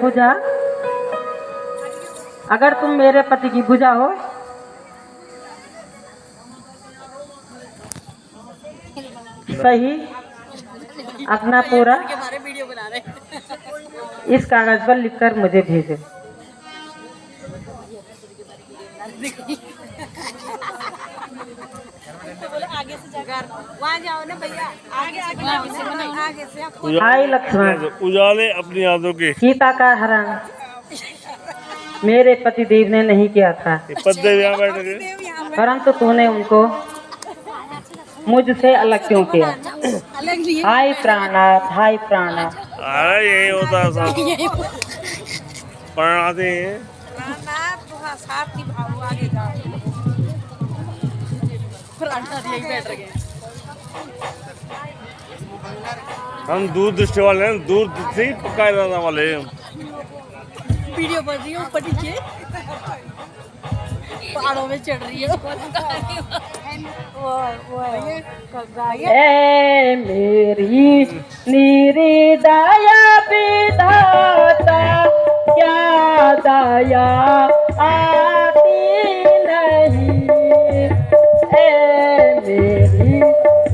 भुजा, अगर तुम मेरे पति की भुजा हो सही अपना पूरा इस कागज पर लिखकर मुझे भेजो। हाय लक्ष्मण, उजाले अपनी यादों के। सीता का हरण मेरे पति देव ने नहीं किया था, परंतु तूने उनको मुझसे अलग क्यों किया? हाय प्राणनाथ, हाय प्राणनाथ। अरे यही होता है सब पढ़ाते हैं। हम दूर दृष्टि वाले हैं, दूर से पक्का इरादा वाले हैं। वीडियो बन रही है ऊपर नीचे पहाड़ों में चढ़ रही है। ए मेरी निर्दया विधाता, क्या दया आती नहीं। ए मेरी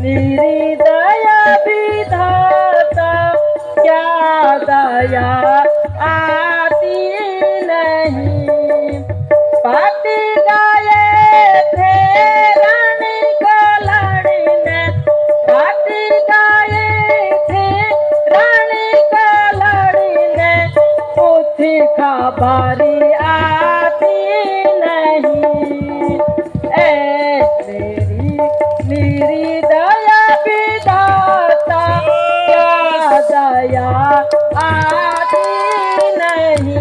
निर्दया विधाता, क्या दया आती नहीं। पति गाये थे रानी को लड़ने, पति गाये थे रानी को लड़ने, उठी खबरी आती नहीं। ए मेरी दया विधाता, क्या दया आती नहीं।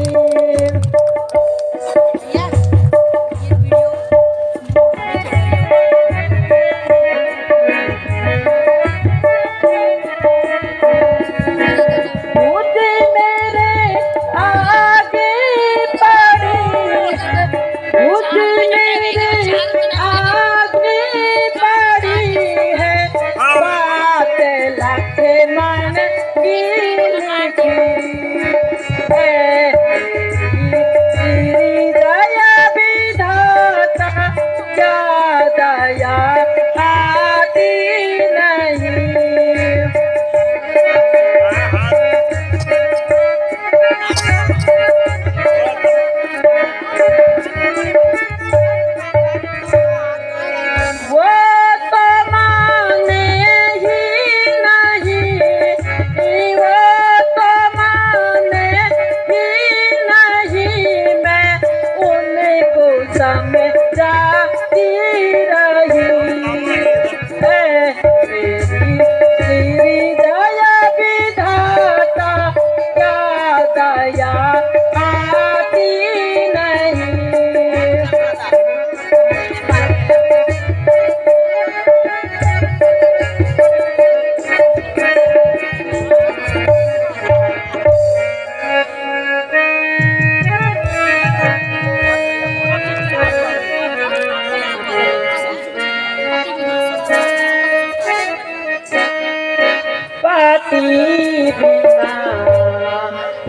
बिना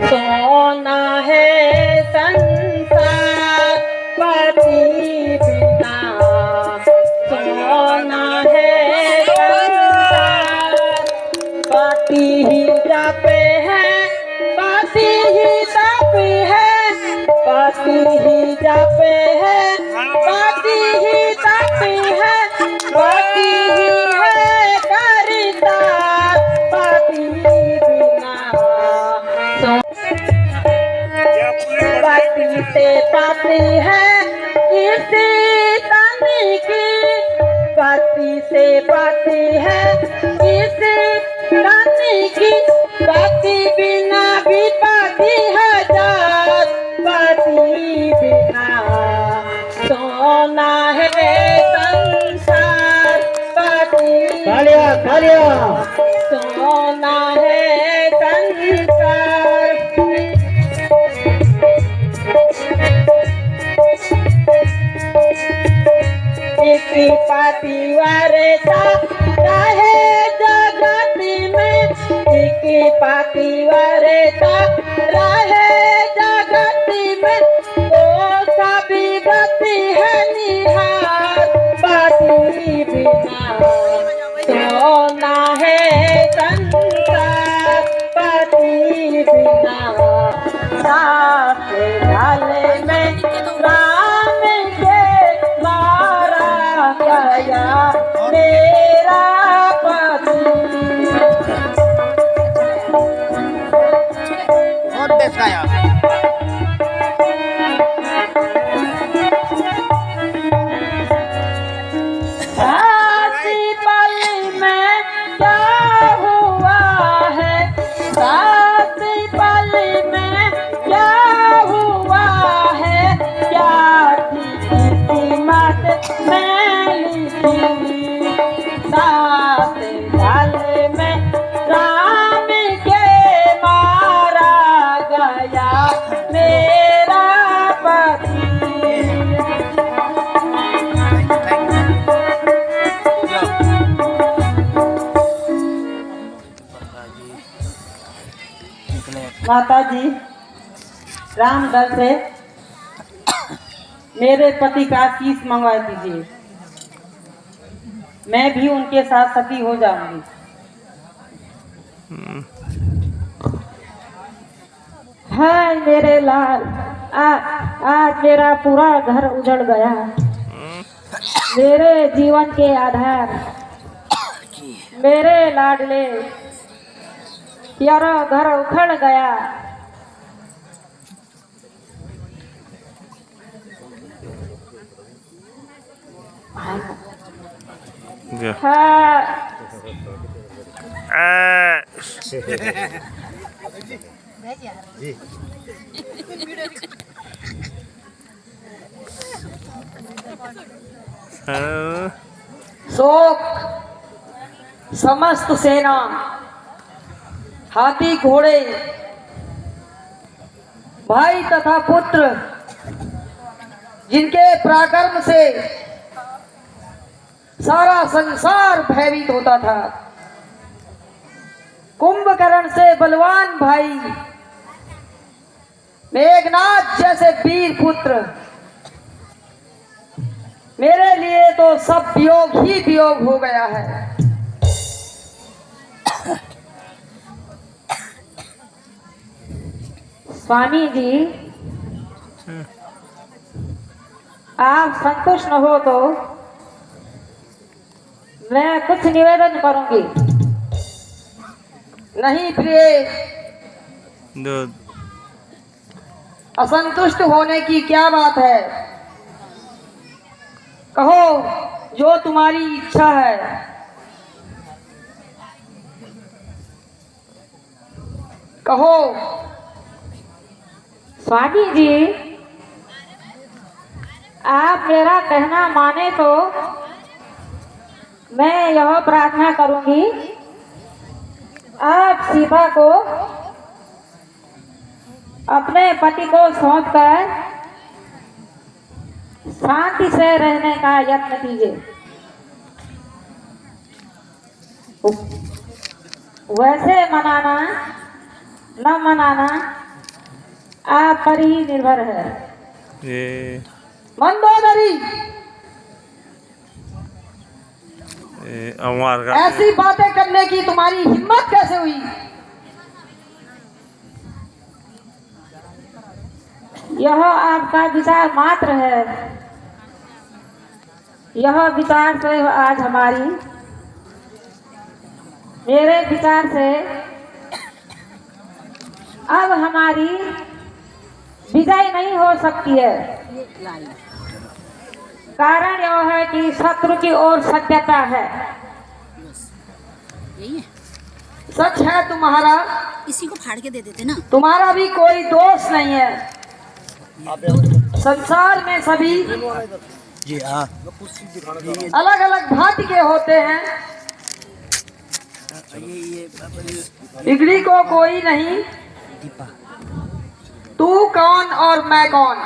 सोना है संसार, पति बिना सोना है संसार। पति ही जापे है, पति ही जापे है, पति ही जापे है, पति ही जापे है, पति ही है करिता। पति से पाती है इसी तन की, पति से पाती है इसी तन की। पति बिना विपत्ति हजार, पति बिना सोना है संसार। पति सोना है संसार। इसी पतिवारता चाहे जगत में की पतिव्रता रहे जगति में तो सभी गति है निहार पति बिना तो ना है संसार पति बिना साथ ढाले में राम के मारा गया मेरा पति। और देश का यार साथी पल में क्या हुआ है साथी पल में क्या हुआ है क्या कीमत में लिखी साथ ढल में राम के मारा गया मेरा पति। माता जी रामगढ़ से मेरे पति का शीश मंगवा दीजिए, मैं भी उनके साथ सती हो जाऊंगी। हाय मेरे लाल आज मेरा पूरा घर उजड़ गया, मेरे जीवन के आधार मेरे लाडले यारो घर उखड़ गया। हाँ शोक समस्त सेना हाथी घोड़े भाई तथा पुत्र जिनके पराक्रम से सारा संसार भयभीत होता था, कुंभकर्ण से बलवान भाई मेघनाथ जैसे वीर पुत्र, मेरे लिए तो सब वियोग ही वियोग हो गया है। स्वामी जी आप संतुष्ट न हो तो मैं कुछ निवेदन करूंगी। नहीं प्रिय, असंतुष्ट होने की क्या बात है, कहो जो तुम्हारी इच्छा है। कहो। स्वामी जी आप मेरा कहना माने तो मैं यह प्रार्थना करूंगी, आप सीता को अपने पति को सौंपकर शांति से रहने का यत्न कीजिए। वैसे मनाना न मनाना आप पर ही निर्भर है। मंदोदरी ऐसी बातें करने की तुम्हारी हिम्मत कैसे हुई? यह आपका विचार मात्र है, यह विचार से आज हमारी मेरे विचार से अब हमारी विजय नहीं हो सकती है। कारण यह है कि शत्रु की ओर सत्यता है। यही है, सच है तुम्हारा, इसी को फाड़ के दे देते ना। तुम्हारा भी कोई दोष नहीं है। संसार में सभी जी हाँ अलग अलग भांति के होते हैं, बिगड़ी को कोई नहीं। तू कौन और मैं कौन?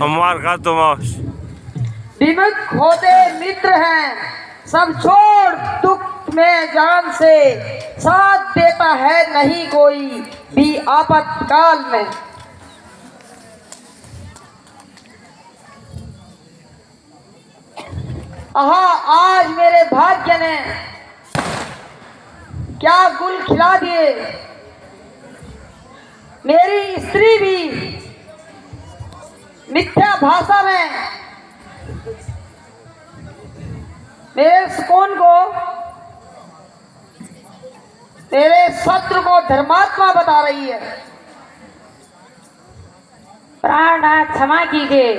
हमार का तुम विमुख होते मित्र हैं, सब छोड़ दुख में जान से, साथ देता है नहीं कोई भी आपातकाल में। आहा, आज मेरे भाग्य ने क्या गुल खिला दिए। मेरी स्त्री भी मिथ्या भाषा में मेरे सुकून को, मेरे शत्रु को धर्मात्मा बता रही है। प्राणनाथ क्षमा कीजिए,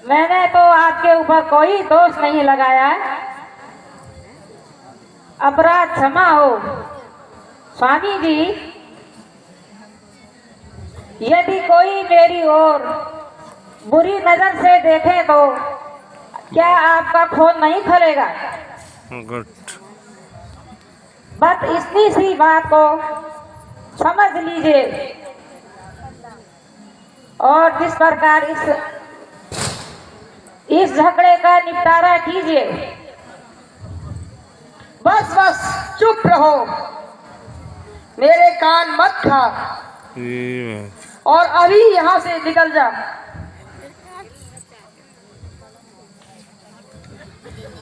मैंने तो आपके ऊपर कोई दोष नहीं लगाया, अपराध क्षमा हो। स्वामी जी, यदि कोई मेरी ओर बुरी नजर से देखे तो क्या आपका खून नहीं खलेगा? गुड। बस इतनी सी बात को समझ लीजिए और जिस प्रकार इस झगड़े का निपटारा कीजिए। बस बस चुप रहो, मेरे कान मत खा और अभी यहाँ से निकल जा।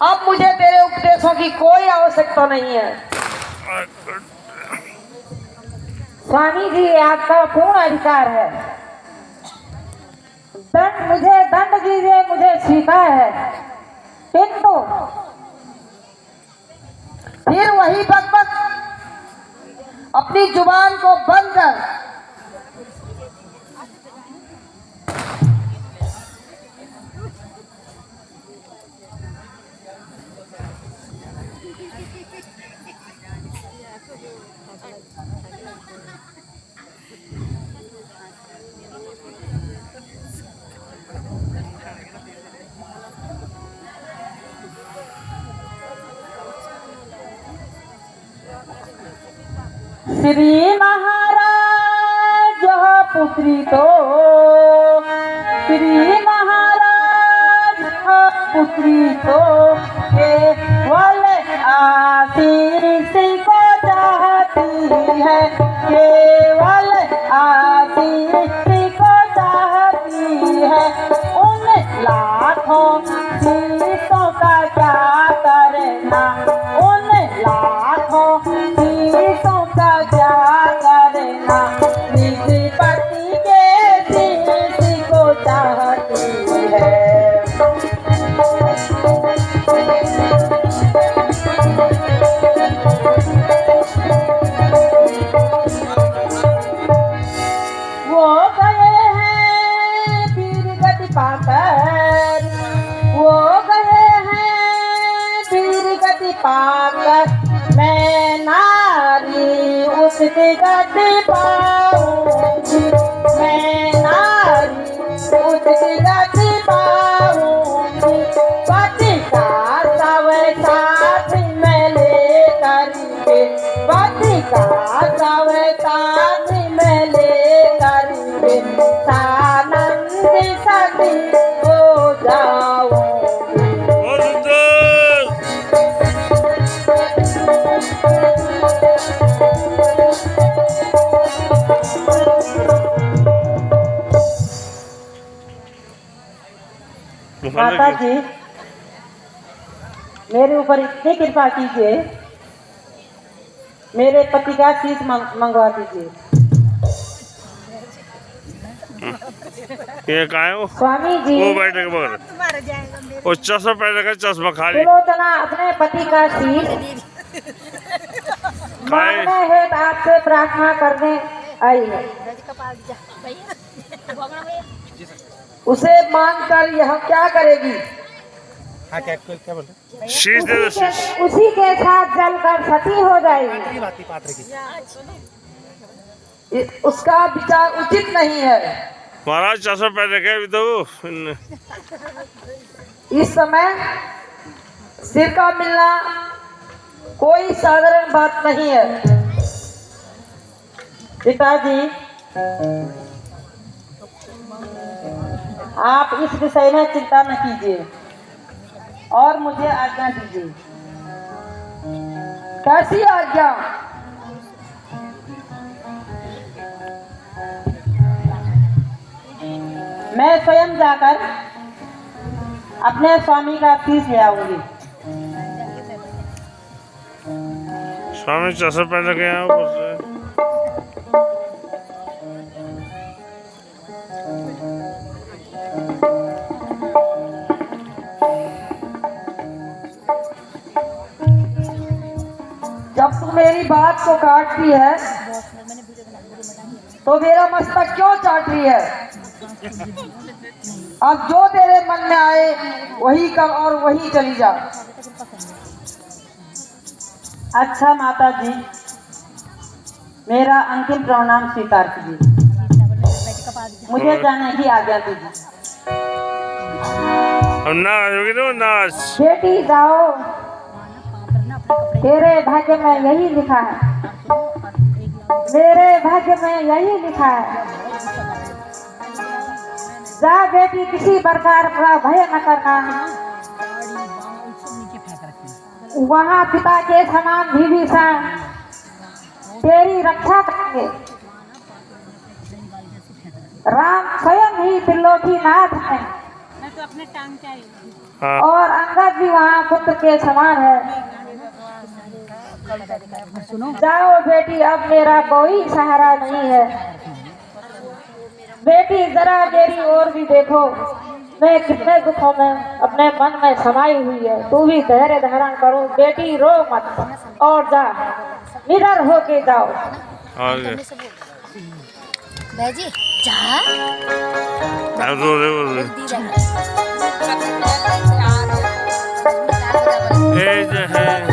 अब मुझे तेरे उपदेशों की कोई आवश्यकता नहीं है। स्वामी जी, आपका पूर्ण अधिकार है। मुझे दंड दीजिए, मुझे स्वीकार है, किंतु फिर वही बकबक, अपनी जुबान को बंद कर। श्री महाराज पुत्री तो, श्री महाराज पुत्री तो केवल आशीष को चाहती है, केवल आशीष को चाहती है। उन लाखों शीशों का क्या करना, उन लाखों शीशों का क्या करना, निज पति के शीश को चाहती है। वो गए हैं वीर गति पाकर, वो गए हैं वीर गति पाकर, मैं नारी उसकी गति पाऊंगी, मैं नारी उसकी गति पाऊंगी। पति का सब साथ मैं लेकर के, पति का सब साथ मैं लेकर के, सानंद सती हो जाऊंगी। माता जी, मेरे ऊपर इतनी कृपा कीजिए, मेरे पति का शीश मंगवा दीजिए। ये कहाँ है वो? स्वामी जी, वो बैठे के बगल, वो चश्मा पहन का, चश्मा खाली। सुलोचना अपने पति का शीश मांगने है, आपसे प्रार्थना करने आई है। उसे मांगकर यह क्या करेगी? हाँ, क्या बोलते? शीश दे दो, शीश। उसी के साथ जलकर सती हो जाएगी। उसका विचार उचित नहीं है। महाराज चश्मा पहन रखे अभी तो। इस समय सिर का मिलना कोई साधारण बात नहीं है। पिताजी, आप इस विषय में चिंता न कीजिए और मुझे आज्ञा दीजिए। कैसी आज्ञा? मैं स्वयं जाकर अपने स्वामी का फीस ले आऊंगी। स्वामी चश्मा पहन रखे हैं ऊपर से। जब तू मेरी बात को काटती है तो मेरा मस्तक क्यों चाट रही है? अब जो तेरे मन में आए वही कर और वही चली जा। अच्छा माता जी, मेरा अंतिम प्रणाम स्वीकार कीजिए। मुझे जाने की आज्ञा दीजिए। अब नाच होगी तो नाच। बेटी जाओ, तेरे भाग्य में यही लिखा है, मेरे भाग्य में यही लिखा है। जा बेटी, किसी प्रकार का भय न करना। वहाँ पिता के समान विभीषण तेरी रक्षा करेंगे। राम स्वयं ही त्रिलोकीनाथ है हाँ। और अंगद भी वहाँ पुत्र के समान है। जाओ बेटी, अब मेरा कोई सहारा नहीं है। बेटी जरा मेरी ओर भी देखो, मैं कितने दुखों में अपने मन में समाई हुई है। तू भी धैर्य धारण करो बेटी, रो मत और जा, निडर होके जाओ। आगे बाजी जा अब रो रहे दी जा। हो।